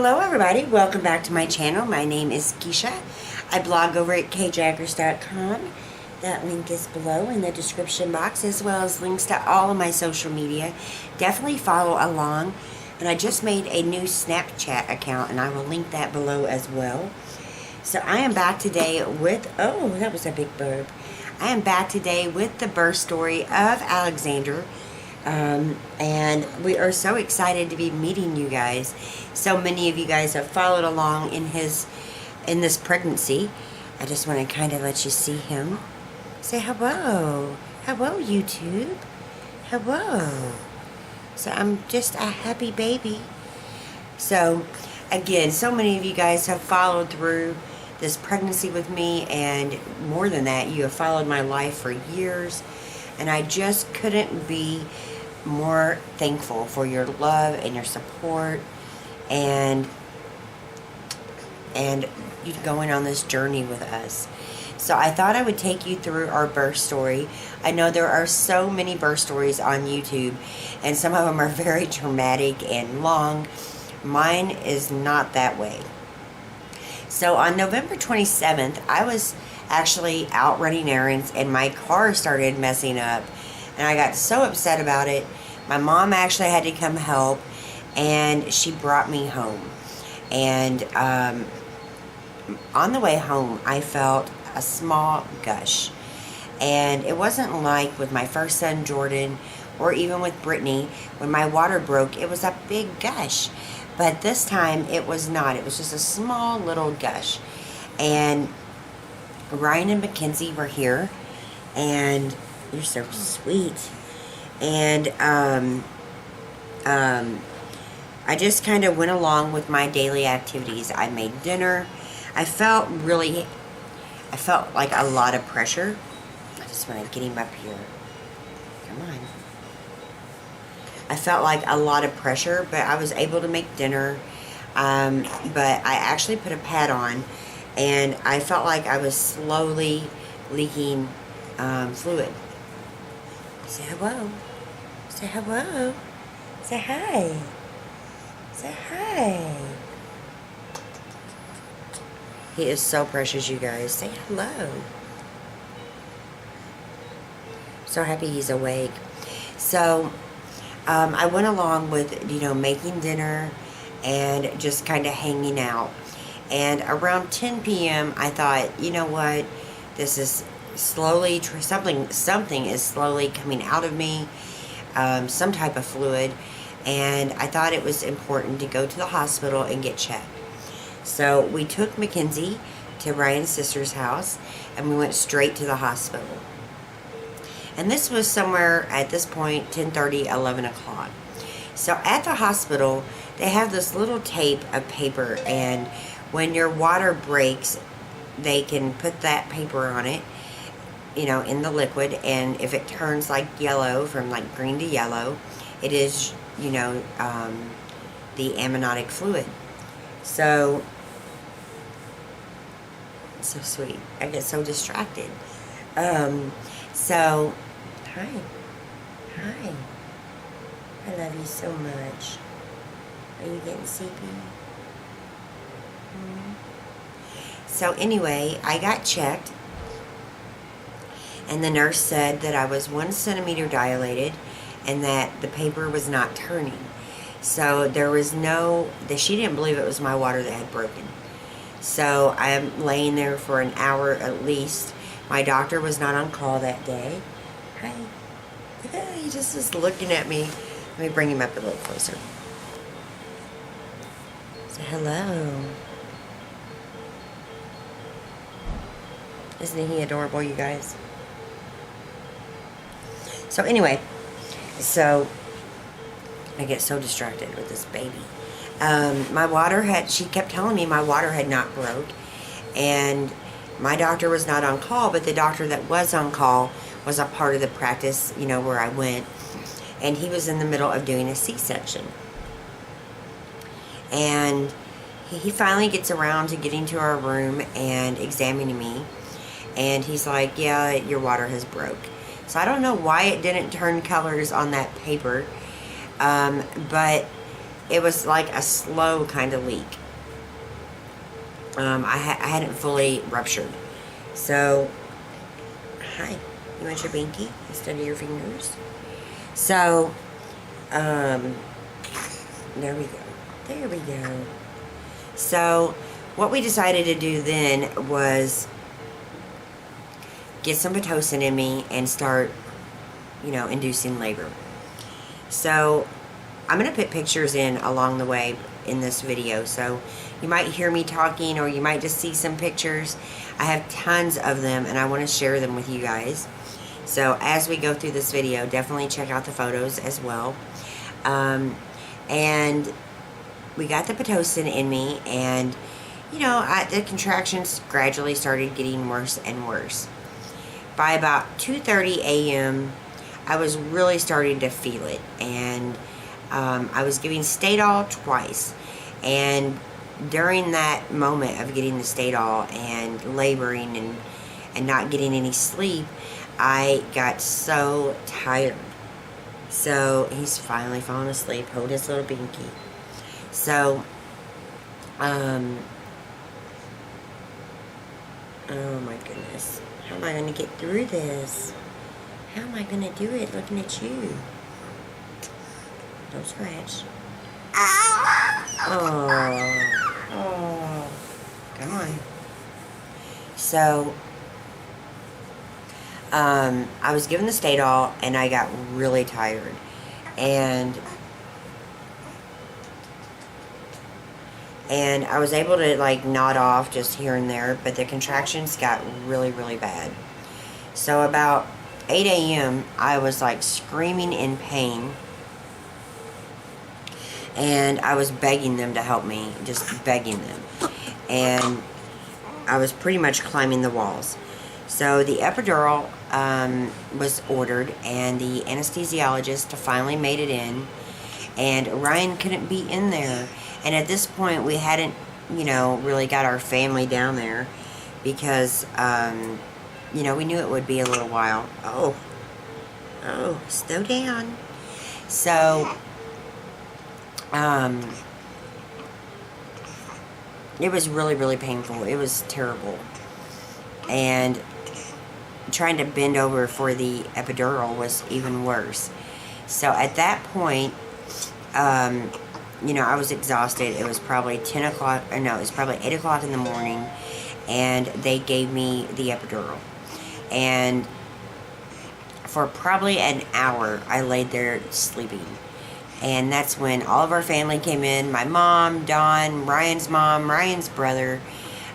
Hello everybody, welcome back to my channel. My name is Kisha. I blog over at kjaggers.com. That link is below in the description box, as well as links to all of my social media. Definitely follow along. And I just made a new Snapchat account, and I will link that below as well. So I am back today with, oh, that was a big burp. I am back today with the birth story of Alexander. And we are so excited to be meeting you guys. So many of you guys have followed along in this pregnancy. I just want to kind of let you see him. Say hello. Hello, YouTube. Hello. So I'm just a happy baby. So again, so many of you guys have followed through this pregnancy with me, and more than that, you have followed my life for years, and I just couldn't be more thankful for your love and your support and you going on this journey with us. So I thought I would take you through our birth story. I know there are so many birth stories on YouTube, and some of them are very dramatic and long. Mine is not that way. So on November 27th, I was actually out running errands, and my car started messing up. And I got so upset about it. My mom actually had to come help, and she brought me home. And on the way home, I felt a small gush. And it wasn't like with my first son, Jordan, or even with Brittany. When my water broke, it was a big gush. But this time, it was not. It was just a small little gush. And Ryan and Mackenzie were here. And you're so sweet. And I just kind of went along with my daily activities. I made dinner. I felt like a lot of pressure. I just want to get him up here. Come on. I felt like a lot of pressure, but I was able to make dinner. But I actually put a pad on, and I felt like I was slowly leaking fluid. Say hello. Say hello. Say hi. Say hi. He is so precious, you guys. Say hello. So happy he's awake. So, I went along with, making dinner and just kind of hanging out. And around 10 p.m., I thought, you know what? This is slowly, something is slowly coming out of me, some type of fluid, and I thought it was important to go to the hospital and get checked. So we took Mackenzie to Ryan's sister's house, and we went straight to the hospital. And this was somewhere at this point, 10:30, 11 o'clock. So at the hospital, they have this little tape of paper, and when your water breaks, they can put that paper on it, in the liquid, and if it turns like yellow, from like green to yellow, it is, the amniotic fluid. So sweet. I get so distracted. So, hi. I love you so much. Are you getting sleepy? So anyway, I got checked, and the nurse said that I was 1 centimeter dilated and that the paper was not turning. So there was she didn't believe it was my water that had broken. So I'm laying there for an hour at least. My doctor was not on call that day. Hi. He just is looking at me. Let me bring him up a little closer. Say hello. Isn't he adorable, you guys? So anyway, I get so distracted with this baby. My water she kept telling me my water had not broke, and my doctor was not on call, but the doctor that was on call was a part of the practice, where I went, and he was in the middle of doing a C-section. And he finally gets around to getting to our room and examining me, and he's like, yeah, your water has broke. So I don't know why it didn't turn colors on that paper, but it was like a slow kind of leak. I hadn't fully ruptured. So, hi, you want your binky instead of your fingers? So, there we go. There we go. So, what we decided to do then was get some Pitocin in me and start, inducing labor. So, I'm going to put pictures in along the way in this video. So, you might hear me talking or you might just see some pictures. I have tons of them and I want to share them with you guys. So, as we go through this video, definitely check out the photos as well. And we got the Pitocin in me, and the contractions gradually started getting worse and worse. By about 2:30 a.m., I was really starting to feel it, and I was giving Stadol twice. And during that moment of getting the Stadol and laboring and not getting any sleep, I got so tired. So he's finally fallen asleep. Hold his little binky. So, oh my goodness. How am I going to get through this? How am I going to do it looking at you? Don't scratch. Oh, come on. So, I was given the Stadol and I got really tired. And I was able to nod off just here and there, but the contractions got really, really bad. So about 8 a.m. I was screaming in pain, and I was begging them to help me, just begging them. And I was pretty much climbing the walls. So the epidural was ordered, and the anesthesiologist finally made it in, and Ryan couldn't be in there. And at this point, we hadn't, really got our family down there because, we knew it would be a little while. Oh, slow down. So, it was really, really painful. It was terrible. And trying to bend over for the epidural was even worse. So at that point, I was exhausted. It was probably 10 o'clock, or no, it was probably 8 o'clock in the morning, and they gave me the epidural. And for probably an hour, I laid there sleeping. And that's when all of our family came in. My mom, Dawn, Ryan's mom, Ryan's brother.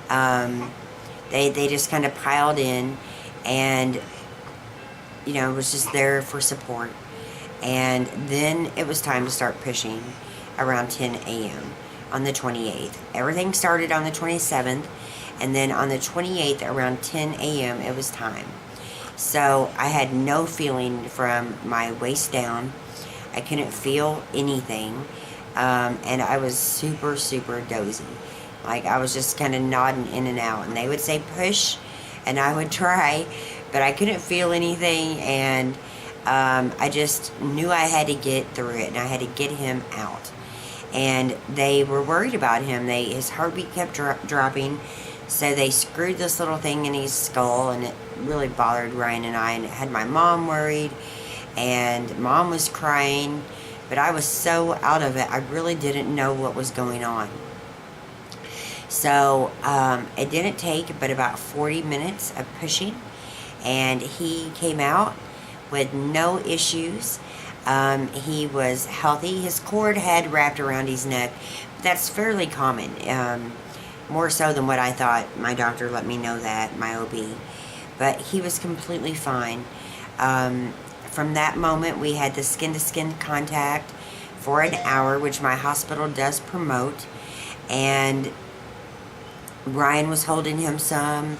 They just kind of piled in, and, was just there for support. And then it was time to start pushing around 10 a.m. on the 28th. Everything started on the 27th, and then on the 28th around 10 a.m. it was time. So I had no feeling from my waist down. I couldn't feel anything, and I was super, super dozy. I was just kind of nodding in and out, and they would say push, and I would try, but I couldn't feel anything, and I just knew I had to get through it, and I had to get him out. And they were worried about him. His heartbeat kept dropping, so they screwed this little thing in his skull, and it really bothered Ryan and I, and it had my mom worried, and Mom was crying, but I was so out of it, I really didn't know what was going on. So it didn't take but about 40 minutes of pushing, and he came out with no issues. He was healthy. His cord had wrapped around his neck. That's fairly common, more so than what I thought. My doctor let me know that, my OB. But he was completely fine. From that moment, we had the skin-to-skin contact for an hour, which my hospital does promote. And Ryan was holding him some,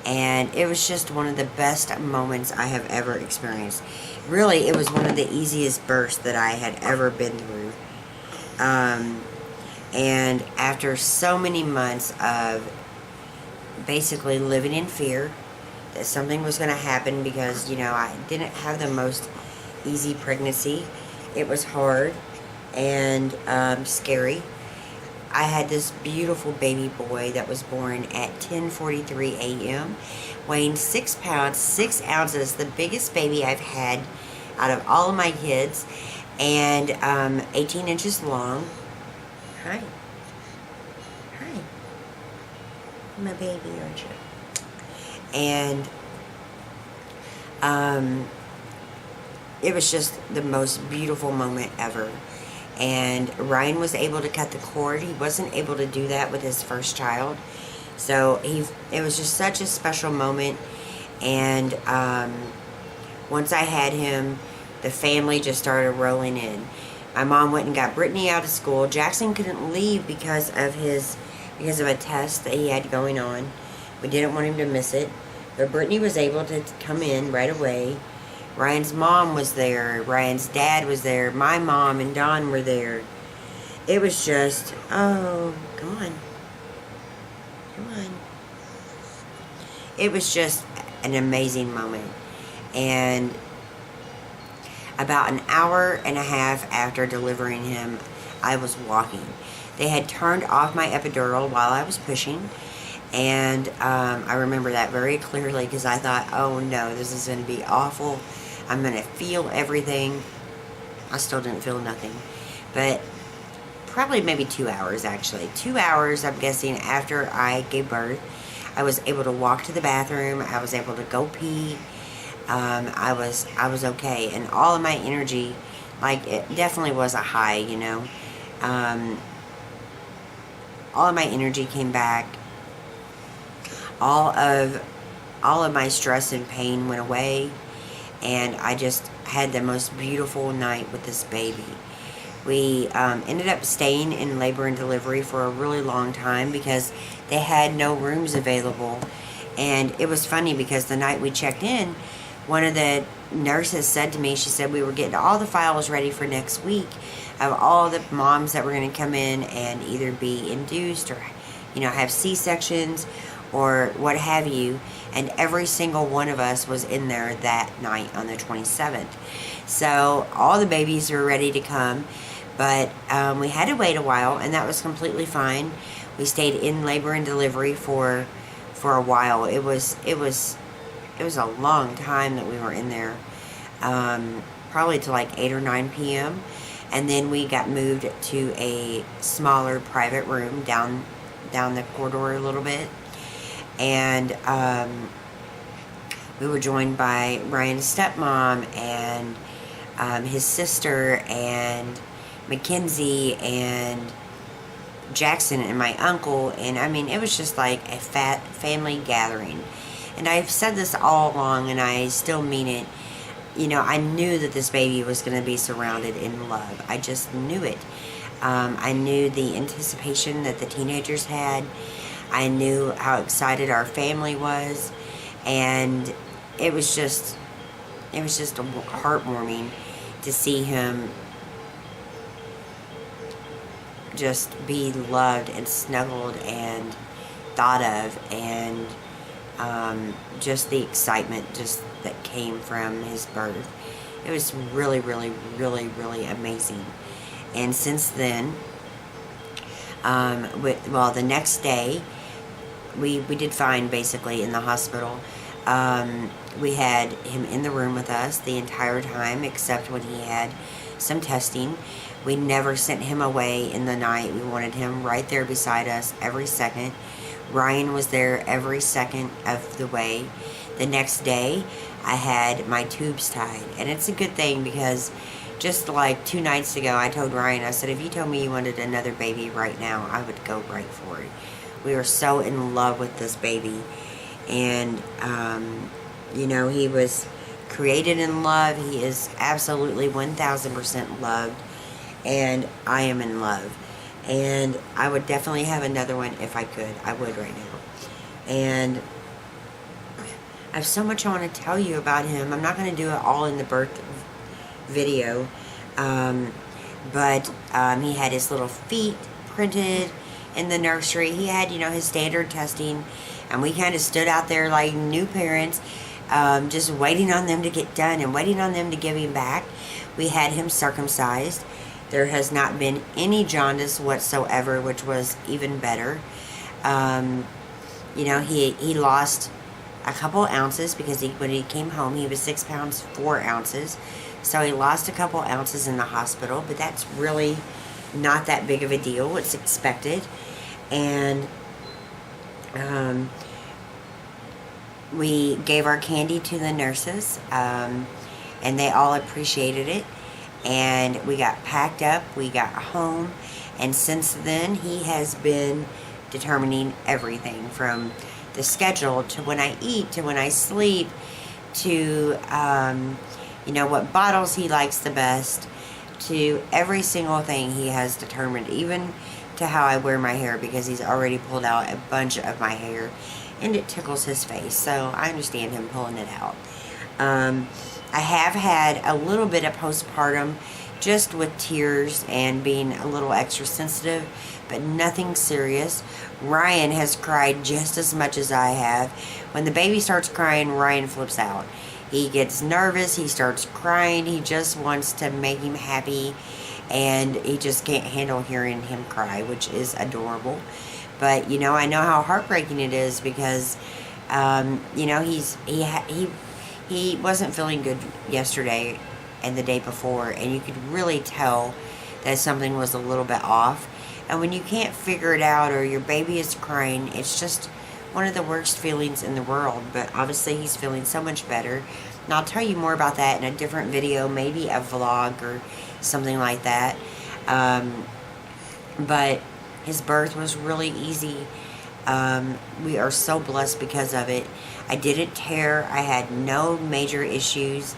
and it was just one of the best moments I have ever experienced. Really, it was one of the easiest births that I had ever been through. And after so many months of basically living in fear that something was going to happen, because, I didn't have the most easy pregnancy. It was hard. and scary. I had this beautiful baby boy that was born at 10:43 a.m., weighing 6 pounds, 6 ounces, the biggest baby I've had out of all of my kids, and 18 inches long. Hi. Hi. My baby, aren't you? And it was just the most beautiful moment ever. And Ryan was able to cut the cord. He wasn't able to do that with his first child. So it was just such a special moment. And once I had him, the family just started rolling in. My mom went and got Brittany out of school. Jackson couldn't leave because of a test that he had going on. We didn't want him to miss it. But Brittany was able to come in right away. Ryan's mom was there. Ryan's dad was there. My mom and Dawn were there. It was just, oh, come on. Come on. It was just an amazing moment. And about an hour and a half after delivering him, I was walking. They had turned off my epidural while I was pushing. And I remember that very clearly because I thought, oh no, this is going to be awful. I'm going to feel everything. I still didn't feel nothing. But probably maybe 2 hours, actually. 2 hours, I'm guessing, after I gave birth. I was able to walk to the bathroom. I was able to go pee. I was okay. And all of my energy, like, it definitely was a high, you know. All of my energy came back. All of my stress and pain went away. And I just had the most beautiful night with this baby. We ended up staying in labor and delivery for a really long time because they had no rooms available. And it was funny because the night we checked in, one of the nurses said to me, she said we were getting all the files ready for next week of all the moms that were going to come in and either be induced or, you know, have C-sections or what have you. And every single one of us was in there that night on the 27th. So all the babies were ready to come, but we had to wait a while, and that was completely fine. We stayed in labor and delivery for a while. It was a long time that we were in there, probably to like 8 or 9 p.m. And then we got moved to a smaller private room down the corridor a little bit. And we were joined by Ryan's stepmom and his sister and Mackenzie and Jackson and my uncle. And I mean, it was just like a fat family gathering. And I've said this all along, and I still mean it. You know, I knew that this baby was going to be surrounded in love. I just knew it. I knew the anticipation that the teenagers had. I knew how excited our family was, and it was just heartwarming to see him just be loved and snuggled and thought of, and just the excitement just that came from his birth. It was really, really, really, really amazing. And since then, the next day, we did fine, basically, in the hospital. We had him in the room with us the entire time, except when he had some testing. We never sent him away in the night. We wanted him right there beside us every second. Ryan was there every second of the way. The next day, I had my tubes tied. And it's a good thing because just like 2 nights ago, I told Ryan, I said, if you told me you wanted another baby right now, I would go right for it. We were so in love with this baby. And, you know, he was created in love. He is absolutely 1,000% loved. And I am in love. And I would definitely have another one if I could. I would right now. And I have so much I want to tell you about him. I'm not going to do it all in the birth video. But he had his little feet printed in the nursery. He had, you know, his standard testing. And we kind of stood out there like new parents, just waiting on them to get done and waiting on them to give him back. We had him circumcised. There has not been any jaundice whatsoever, which was even better. You know, he lost a couple ounces because when he came home, he was 6 pounds 4 ounces. So he lost a couple ounces in the hospital, but that's really not that big of a deal. It's expected. And we gave our candy to the nurses, and they all appreciated it. And we got packed up, we got home, and since then he has been determining everything from the schedule to when I eat, to when I sleep, to you know, what bottles he likes the best, to every single thing he has determined, even to how I wear my hair, because he's already pulled out a bunch of my hair and it tickles his face, so I understand him pulling it out. I have had a little bit of postpartum, just with tears and being a little extra sensitive, but nothing serious. Ryan has cried just as much as I have. When the baby starts crying, Ryan flips out. He gets nervous, he starts crying, he just wants to make him happy, and he just can't handle hearing him cry, which is adorable. But, you know, I know how heartbreaking it is because, you know, he wasn't feeling good yesterday and the day before, and you could really tell that something was a little bit off. And when you can't figure it out, or your baby is crying, it's just one of the worst feelings in the world. But obviously he's feeling so much better, and I'll tell you more about that in a different video, maybe a vlog or something like that. But his birth was really easy. We are so blessed because of it. I didn't tear. I had no major issues.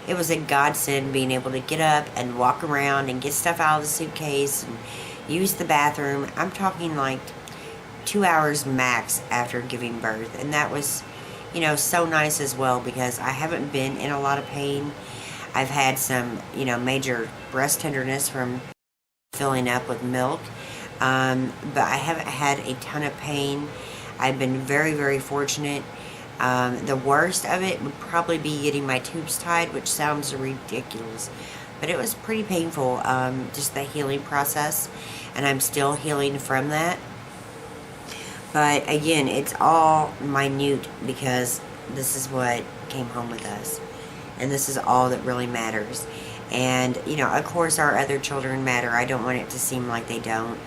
It was a godsend being able to get up and walk around and get stuff out of the suitcase and use the bathroom. I'm talking like 2 hours max after giving birth. And that was, you know, so nice as well, because I haven't been in a lot of pain. I've had some, you know, major breast tenderness from filling up with milk. But I haven't had a ton of pain. I've been very, very fortunate. The worst of it would probably be getting my tubes tied, which sounds ridiculous, but it was pretty painful, just the healing process, and I'm still healing from that. But again, it's all minute because this is what came home with us, and this is all that really matters. And, you know, of course our other children matter. I don't want it to seem like they don't.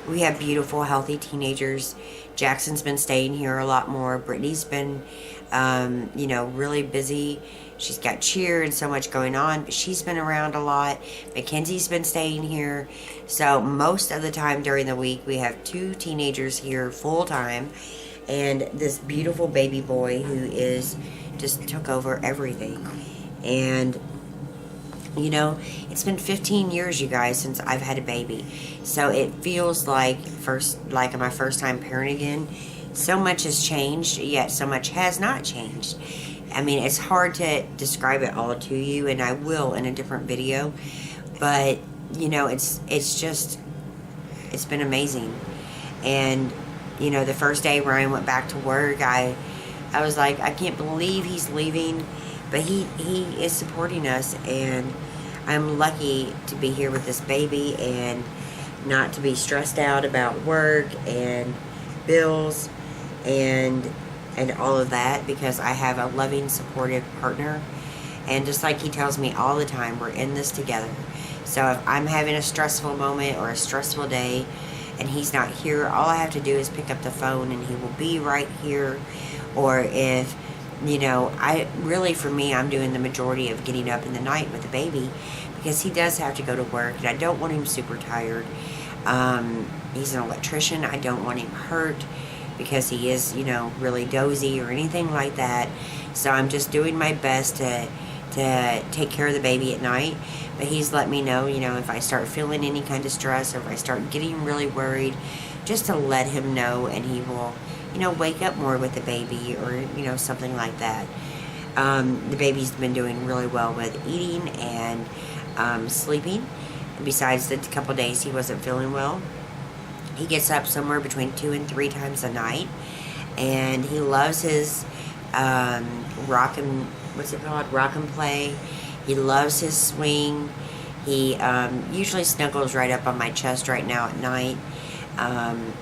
We have beautiful, healthy teenagers. Jackson's been staying here a lot more. Brittany's been, you know, really busy. She's got cheer and so much going on, but she's been around a lot. Mackenzie's been staying here. So most of the time during the week, we have 2 teenagers here full time, and this beautiful baby boy who is just took over everything. And you know, it's been 15 years, you guys, since I've had a baby. So it feels like my first time parent again. So much has changed, yet so much has not changed. I mean, it's hard to describe it all to you, and I will in a different video. But, you know, it's been amazing. And, you know, the first day Ryan went back to work, I was like, I can't believe he's leaving. But he is supporting us, and I'm lucky to be here with this baby and not to be stressed out about work and bills and all of that, because I have a loving, supportive partner. And just like he tells me all the time, we're in this together. So if I'm having a stressful moment or a stressful day and he's not here, all I have to do is pick up the phone and he will be right here. Or if, you know, for me, I'm doing the majority of getting up in the night with the baby, because he does have to go to work, and I don't want him super tired. He's an electrician. I don't want him hurt because he is, you know, really dozy or anything like that. So I'm just doing my best to take care of the baby at night. But he's let me know, you know, if I start feeling any kind of stress or if I start getting really worried, just to let him know, and he will, you know, wake up more with the baby, or, you know, something like that. The baby's been doing really well with eating and sleeping. Besides the couple days he wasn't feeling well, he gets up somewhere between 2 and 3 times a night, and he loves his rock and play. He loves his swing. He usually snuggles right up on my chest right now at night.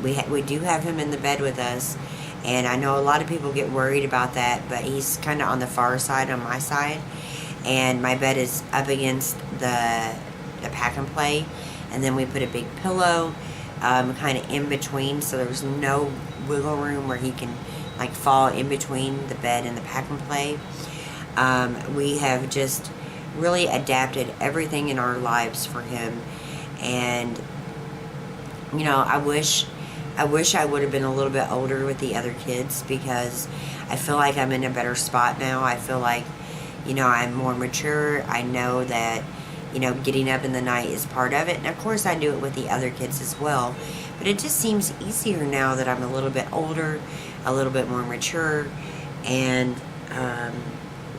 We do have him in the bed with us, and I know a lot of people get worried about that, but he's kind of on the far side on my side, and my bed is up against the pack and play, and then we put a big pillow kind of in between, so there's no wiggle room where he can like fall in between the bed and the pack and play. We have just really adapted everything in our lives for him, and you know, I wish I would have been a little bit older with the other kids, because I feel like I'm in a better spot now. I feel like, you know, I'm more mature. I know that, you know, getting up in the night is part of it, and of course I do it with the other kids as well, but it just seems easier now that I'm a little bit older, a little bit more mature, and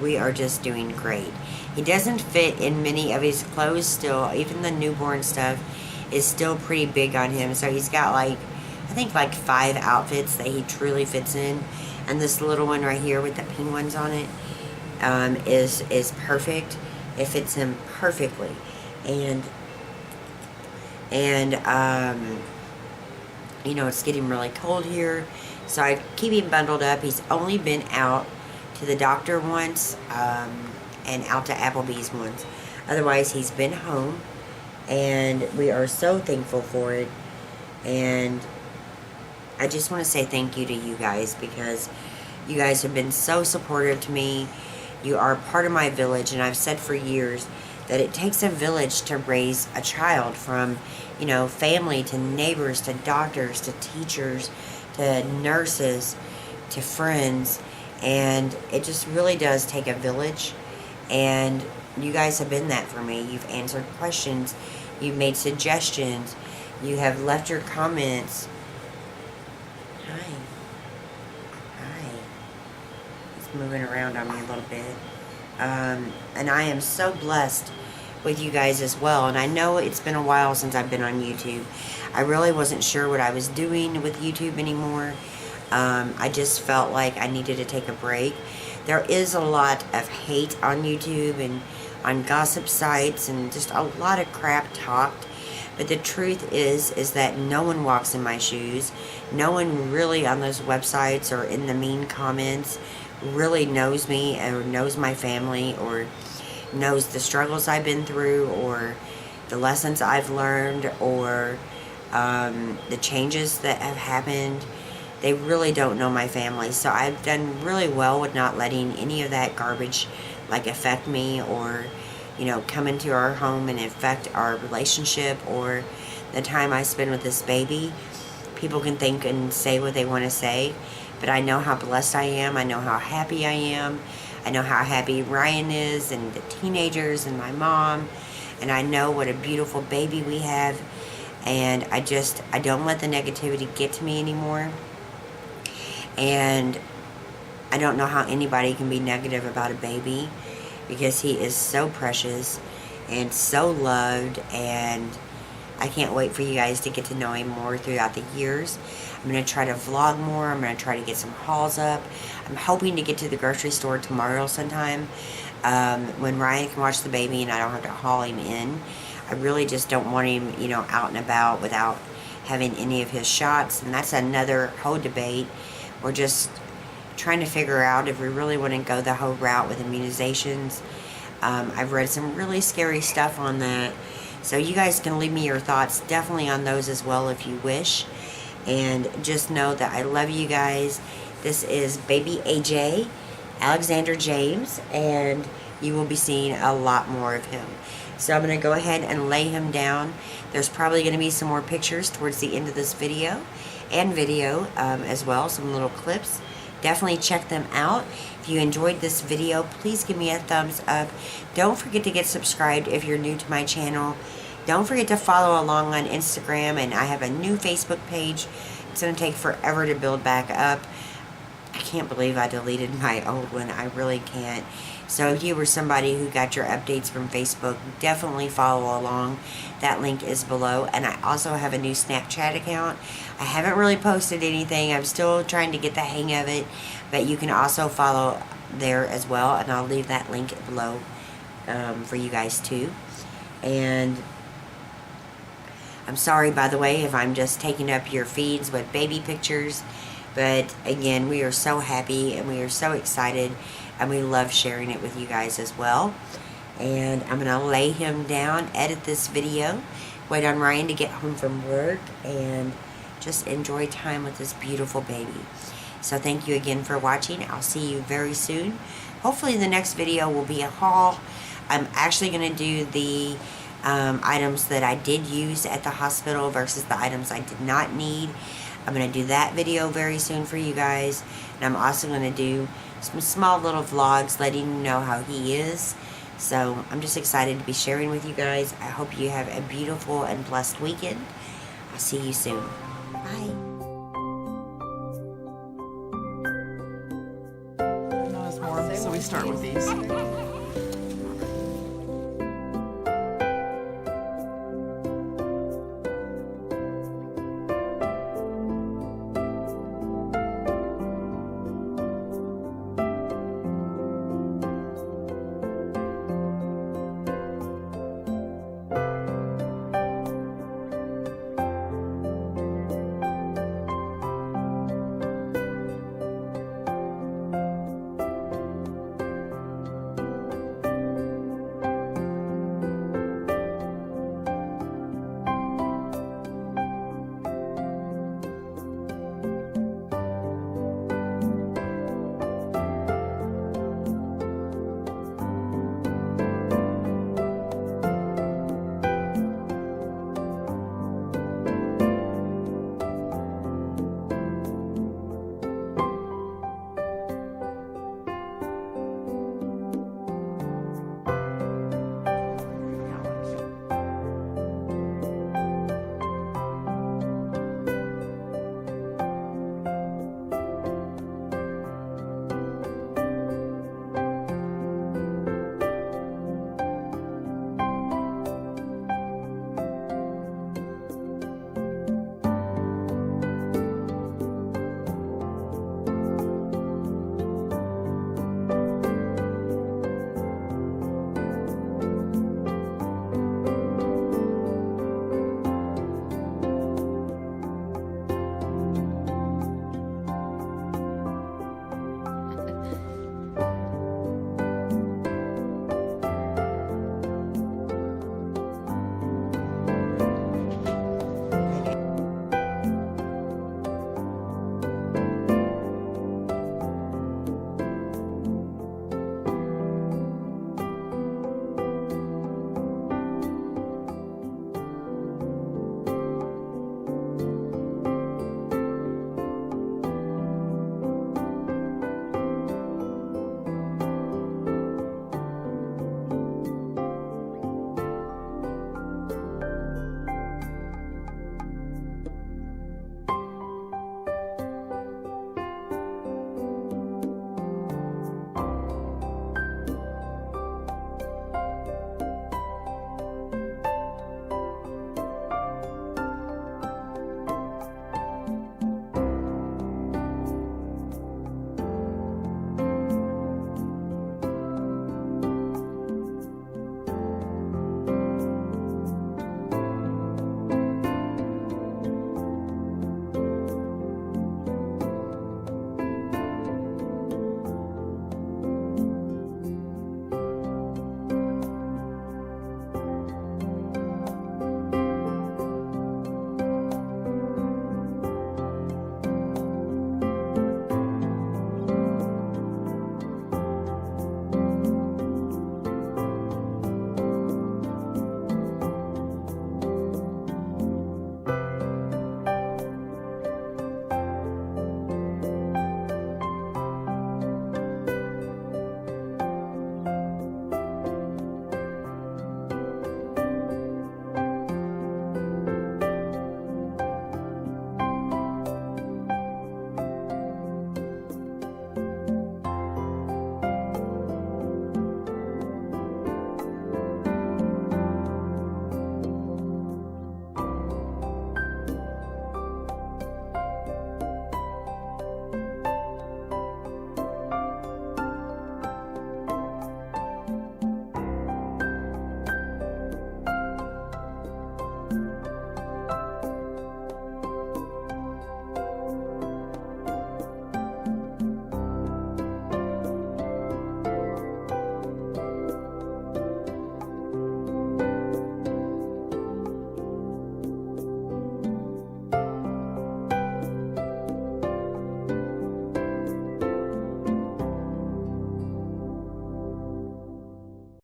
we are just doing great. He doesn't fit in many of his clothes still. Even the newborn stuff is still pretty big on him, so he's got like, I think like 5 outfits that he truly fits in, and this little one right here with the penguins on it is perfect. It fits him perfectly, and you know, it's getting really cold here, so I keep him bundled up. He's only been out to the doctor once, and out to Applebee's once. Otherwise, he's been home, and we are so thankful for it. And I just want to say thank you to you guys, because you guys have been so supportive to me. You are part of my village, and I've said for years that it takes a village to raise a child, from, you know, family to neighbors to doctors to teachers to nurses to friends, and it just really does take a village, and you guys have been that for me. You've answered questions, you've made suggestions, you have left your comments. Hi. He's moving around on me a little bit. And I am so blessed with you guys as well. And I know it's been a while since I've been on YouTube. I really wasn't sure what I was doing with YouTube anymore. I just felt like I needed to take a break. There is a lot of hate on YouTube and on gossip sites, and just a lot of crap talked. But the truth is that no one walks in my shoes. No one really on those websites or in the mean comments really knows me, or knows my family, or knows the struggles I've been through, or the lessons I've learned, or the changes that have happened. They really don't know my family. So I've done really well with not letting any of that garbage like affect me, or, you know, come into our home and affect our relationship, or the time I spend with this baby. People can think and say what they want to say, but I know how blessed I am. I know how happy I am. I know how happy Ryan is, and the teenagers, and my mom, and I know what a beautiful baby we have, and I don't let the negativity get to me anymore. And I don't know how anybody can be negative about a baby, because he is so precious and so loved, and I can't wait for you guys to get to know him more throughout the years. I'm going to try to vlog more. I'm going to try to get some hauls up. I'm hoping to get to the grocery store tomorrow sometime, when Ryan can watch the baby and I don't have to haul him in. I really just don't want him, you know, out and about without having any of his shots, and that's another whole debate. We're just trying to figure out if we really want to go the whole route with immunizations. I've read some really scary stuff on that, so you guys can leave me your thoughts definitely on those as well if you wish. And just know that I love you guys. This is baby AJ, Alexander James, and you will be seeing a lot more of him. So I'm going to go ahead and lay him down. There's probably going to be some more pictures towards the end of this video, and video as well, some little clips. Definitely check them out. If you enjoyed this video, please give me a thumbs up. Don't forget to get subscribed if you're new to my channel. Don't forget to follow along on Instagram, and I have a new Facebook page. It's going to take forever to build back up. I can't believe I deleted my old one. I really can't. So if you were somebody who got your updates from Facebook, definitely follow along. That link is below. And I also have a new Snapchat account. I haven't really posted anything. I'm still trying to get the hang of it. But you can also follow there as well. And I'll leave that link below for you guys too. And I'm sorry, by the way, if I'm just taking up your feeds with baby pictures. But again, we are so happy and we are so excited, and we love sharing it with you guys as well. And I'm going to lay him down, edit this video, wait on Ryan to get home from work, and just enjoy time with this beautiful baby. So thank you again for watching. I'll see you very soon. Hopefully the next video will be a haul. I'm actually going to do the items that I did use at the hospital versus the items I did not need. I'm going to do that video very soon for you guys. And I'm also going to do some small little vlogs letting you know how he is. So I'm just excited to be sharing with you guys. I hope you have a beautiful and blessed weekend. I'll see you soon. Bye. Not as warm, so we start with these.